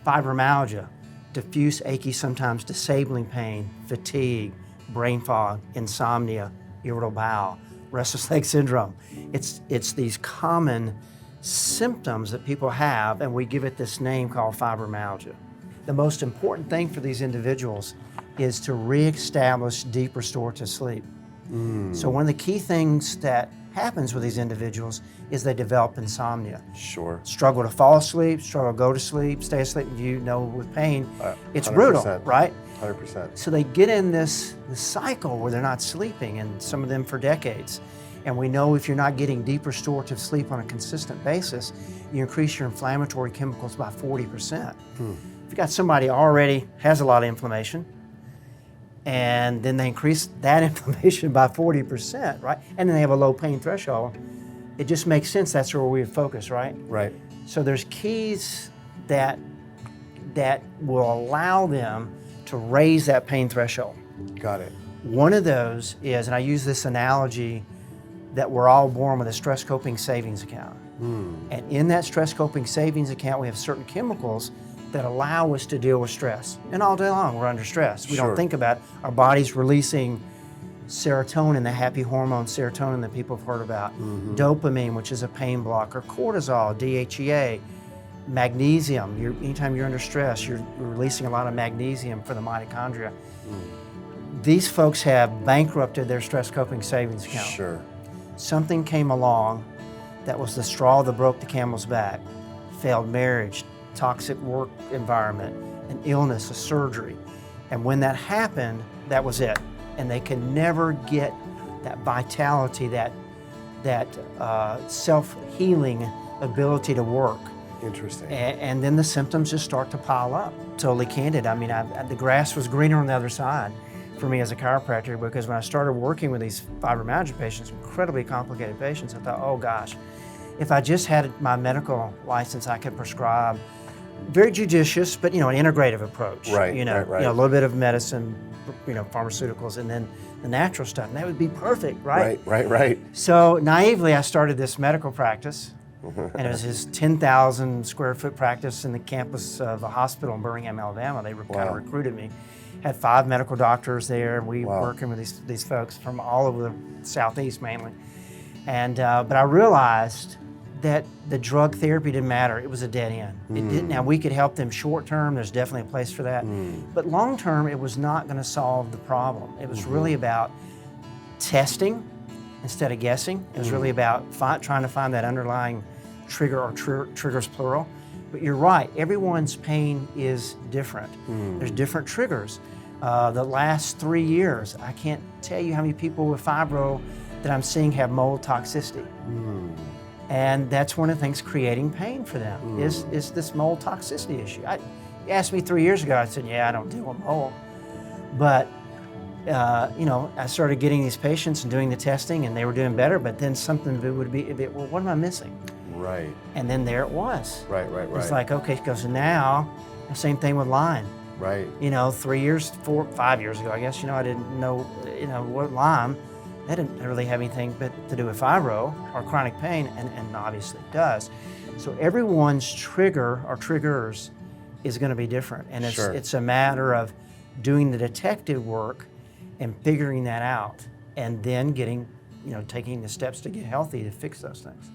Fibromyalgia, diffuse, achy, sometimes disabling pain, fatigue, brain fog, insomnia, irritable bowel, restless leg syndrome. It's these common symptoms that people have, and we give it this name called fibromyalgia. The most important thing for these individuals is to reestablish deep restorative sleep. So one of the key things that happens with these individuals is they develop insomnia. Sure. Struggle to fall asleep, struggle to go to sleep, stay asleep. You know, with pain, it's 100%. Brutal, right? 100%. So they get in this cycle where they're not sleeping, and some of them for decades. And we know if you're not getting deep restorative sleep on a consistent basis, you increase your inflammatory chemicals by 40%. If you got somebody already has a lot of inflammation, and then they increase that inflammation by 40%, right? And then they have a low pain threshold. It just makes sense that's where we would focus, right? Right. So there's keys that will allow them to raise that pain threshold. Got it. One of those is, and I use this analogy, that we're all born with a stress coping savings account. And in that stress coping savings account, we have certain chemicals that allow us to deal with stress. And all day long, we're under stress. We don't think about it. Our body's releasing serotonin, the happy hormone serotonin that people have heard about, dopamine, which is a pain blocker, cortisol, DHEA, magnesium. Anytime you're under stress, you're releasing a lot of magnesium for the mitochondria. These folks have bankrupted their stress coping savings account. Sure. Something came along that was the straw that broke the camel's back. Failed marriage, toxic work environment, an illness, a surgery. And when that happened, that was it. And they can never get that vitality, that self-healing ability to work. Interesting. And then the symptoms just start to pile up. Totally candid. I mean, the grass was greener on the other side for me as a chiropractor, because when I started working with these fibromyalgia patients, incredibly complicated patients, I thought, oh gosh, if I just had my medical license, I could prescribe very judicious, but an integrative approach. Right, right. A little bit of medicine, pharmaceuticals, and then the natural stuff, and that would be perfect, right? Right. So naively, I started this medical practice, and it was this 10,000 square foot practice in the campus of a hospital in Birmingham, Alabama. They kind of recruited me. Had 5 medical doctors there, and we were working with these folks from all over the Southeast mainly. And but I realized that the drug therapy didn't matter. It was a dead end. It didn't. Now, we could help them short term. There's definitely a place for that. But long term, it was not going to solve the problem. It was really about testing instead of guessing. It was really about trying to find that underlying trigger, or triggers plural. But you're right, everyone's pain is different. There's different triggers. The last 3 years, I can't tell you how many people with fibro that I'm seeing have mold toxicity. And that's one of the things creating pain for them, is this mold toxicity issue. You asked me 3 years ago, I said, yeah, I don't deal with mold. But I started getting these patients and doing the testing, and they were doing better, but then something would be, well, what am I missing? Right. And then there it was. Right. It's like, okay, so now, the same thing with Lyme. Right. 3 years, 5 years ago, I guess, I didn't know, what Lyme, that didn't really have anything but to do with fibro or chronic pain, and obviously it does. So everyone's trigger or triggers is going to be different, and it's a matter of doing the detective work and figuring that out, and then taking the steps to get healthy to fix those things.